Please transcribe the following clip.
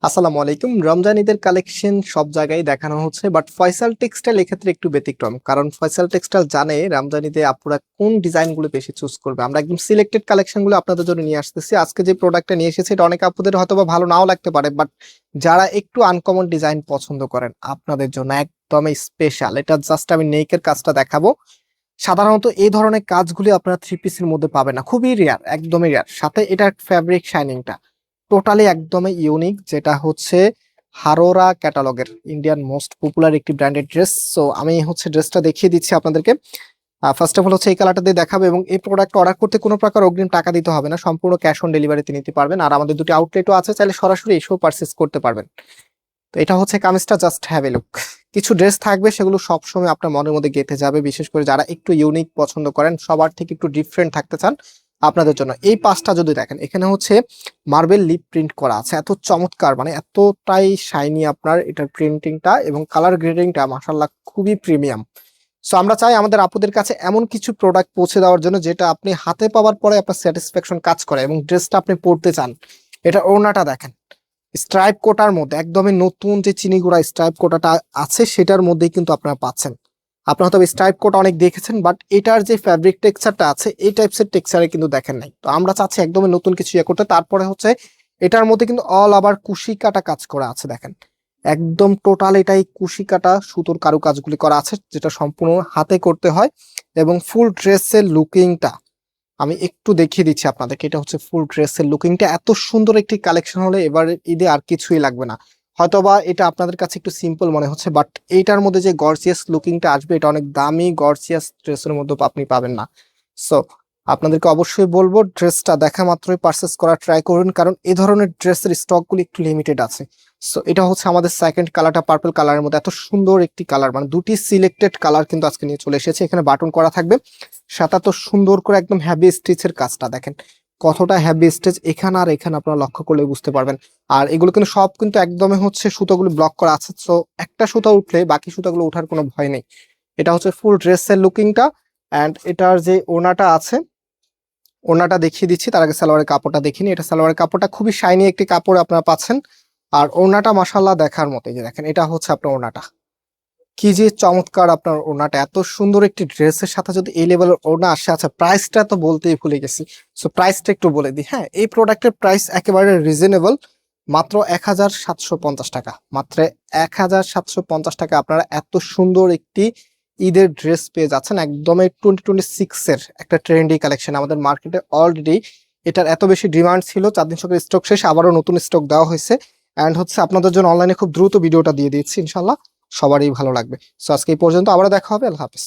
আসসালামু আলাইকুম। রমজান ঈদের কালেকশন সব জায়গায় দেখানো হচ্ছে, বাট ফয়সাল টেক্সটাইল এক্ষেত্রে একটু ব্যতিক্রম। কারণ ফয়সাল টেক্সটাইল জানে রমজান ঈদে আপুরা কোন ডিজাইন গুলো বেশি চুজ করবে। আমরা একদম সিলেক্টেড কালেকশন গুলো আপনাদের জন্য নিয়ে আসতেছি। আজকে যে প্রোডাক্টটা নিয়ে এসেছি এটা অনেক আপুদের হয়তো বা ভালো নাও লাগতে পারে, বাট যারা একটু আনকমন ডিজাইন পছন্দ করেন আপনাদের জন্য একদমই স্পেশাল। এটা জাস্ট আমি নেকের কাজটা দেখাবো। সাধারণত এই ধরনের কাজগুলি আপনারা থ্রি পিসের মধ্যে পাবেন না, খুবই রেয়ার, একদমই রেয়ার। সাথে এটার ফ্যাব্রিক শাইনিংটা টোটালি একদমই ইউনিক, যেটা হচ্ছে হারোরা ক্যাটালগের ইন্ডিয়ান মোস্ট পপুলার একটি ব্র্যান্ডেড ড্রেস। সো আমি হচ্ছে ড্রেসটা দেখিয়ে দিচ্ছি আপনাদেরকে। ফার্স্ট অফ অল হচ্ছে এই কালারটা দিয়ে দেখাবো, এবং এই প্রোডাক্ট অর্ডার করতে কোনো প্রকার অগ্রিম টাকা দিতে হবে না, সম্পূর্ণ ক্যাশ অন ডেলিভারিতে নিতে পারবেন। আর আমাদের দুটি আউটলেটও আছে, চাইলে সরাসরি এসেও পারচেস করতে পারবেন। তো এটা হচ্ছে কামিজটা, জাস্ট হ্যাভ এ লুক। কিছু ড্রেস থাকবে সেগুলো সবসময় আপনার মনের মধ্যে গেঁথে যাবে, বিশেষ করে যারা একটু ইউনিক পছন্দ করেন, সবার থেকে একটু ডিফারেন্ট থাকতে চান, আপনাদের জন্য এই পাঁচটা যদি দেখেন, এখানে হচ্ছে মার্বেল লিপ প্রিন্ট করা আছে, এত চমৎকার, মানে এতটাই শাইনি আপনার এটার প্রিন্টিংটা, এবং কালার গ্রেডিংটা মাশাআল্লাহ খুবই প্রিমিয়াম। সো আমরা চাই আমাদের আপুদের কাছে এমন কিছু প্রোডাক্ট পৌঁছে দেওয়ার জন্য যেটা আপনি হাতে পাওয়ার পরে আপনার স্যাটিসফ্যাকশন কাজ করে, এবং ড্রেসটা আপনি পরতে চান। এটা ওড়নাটা দেখেন, স্ট্রাইপ কোটার মধ্যে একদমই নতুন যে চিনিগুড়া স্ট্রাইপ কোটাটা আছে সেটার মধ্যেই কিন্তু আপনারা পাচ্ছেন। আপনারা হয়তো স্ট্রাইপ কোটা অনেক দেখেছেন, বাট এটার যে ফ্যাব্রিক টেক্সচারটা আছে এই টাইপসের টেক্সচারে কিন্তু দেখেন নাই। তো আমরা চাচ্ছি একদমই নতুন কিছু ইয়ে করতে। তারপরে হচ্ছে এটার মধ্যে কিন্তু অল আবার কুশি কাটা কাজ করা আছে, দেখেন একদম টোটাল এটাই কুশি কাটা সুতোর কারুকাজগুলি করা আছে, যেটা সম্পূর্ণ হাতে করতে হয়। এবং ফুল ড্রেসের লুকিংটা আমি একটু দেখিয়ে দিচ্ছি আপনাদেরকে। এটা হচ্ছে ফুল ড্রেসের লুকিংটা, এত সুন্দর একটি কালেকশন হলে এবার ঈদে আর কিছুই লাগবে না। হয়তোবা এটা আপনাদের কাছে একটু সিম্পল মনে হচ্ছে, বাট এইটার মধ্যে যে গর্জিয়াস লুকিংটা আসবে এটা অনেক দামি গর্জিয়াস ড্রেসের মধ্যে আপনি পাবেন না। সো আপনাদেরকে অবশ্যই বলবো ড্রেসটা দেখা মাত্রই পারচেস করা ট্রাই করুন, কারণ এই ধরনের ড্রেসের স্টকগুলি একটু লিমিটেড আছে। সো এটা হচ্ছে আমাদের সেকেন্ড কালারটা, পার্পল কালারের মধ্যে এত সুন্দর একটি কালার, মানে দুটি সিলেক্টেড কালার কিন্তু আজকে নিয়ে চলে এসেছে। এখানে বাটন করা থাকবে, সাথে তো সুন্দর করে একদম হ্যাভি স্টিচের কাজটা দেখেন কতটা হ্যাভি স্টিচ, এখানে আর এখানে আপনারা লক্ষ্য করলে বুঝতে পারবেন। আর এগুলো কিন্তু সব কিন্তু একদমই হচ্ছে সুতোগুলো ব্লক করা আছে, সো একটা সুতো উঠলে বাকি সুতোগুলো ওঠার কোনো ভয় নেই। এটা হচ্ছে ফুল ড্রেসের লুকিংটা। অ্যান্ড এটার যে ওড়নাটা আছে, ওড়নাটা দেখিয়ে দিচ্ছি, তার আগে সালোয়ারের কাপড়টা দেখিনি। এটা সালোয়ারের কাপড়টা খুবই শাইনি একটি কাপড় আপনারা পাচ্ছেন। আর ওড়নাটা মাশাআল্লাহ দেখার মতো, এই যে দেখেন এটা হচ্ছে আপনার ওড়নাটা, কি যে চমৎকার আপনার ওড়নাটা। এত সুন্দর একটি ড্রেসের সাথে যদি এই লেভেলের ওড়না আসে, আচ্ছা প্রাইসটা তো বলতেই ভুলে গেছি। সো প্রাইসটা একটু বলে দিই। হ্যাঁ, এই প্রোডাক্টের প্রাইস একেবারে রিজনেবল, মাত্র 1750 টাকা। মাত্র 1750 টাকা আপনারা এত সুন্দর একটি ঈদের ড্রেস পেয়ে যাচ্ছেন, একদমই 2026 এর একটা ট্রেন্ডি কালেকশন। আমাদের মার্কেটে অলরেডি এটার এত বেশি ডিমান্ড ছিল, 4 দিন সকের স্টক শেষ, আবারও নতুন স্টক দেওয়া হয়েছে। অ্যান্ড হচ্ছে আপনাদের জন্য অনলাইনে খুব দ্রুত ভিডিওটা দিয়ে দিচ্ছি, ইনশাল্লাহ সবারই ভালো লাগবে। সো আজকে এই পর্যন্ত, আবার দেখা হবে। আল্লাহ হাফেজ।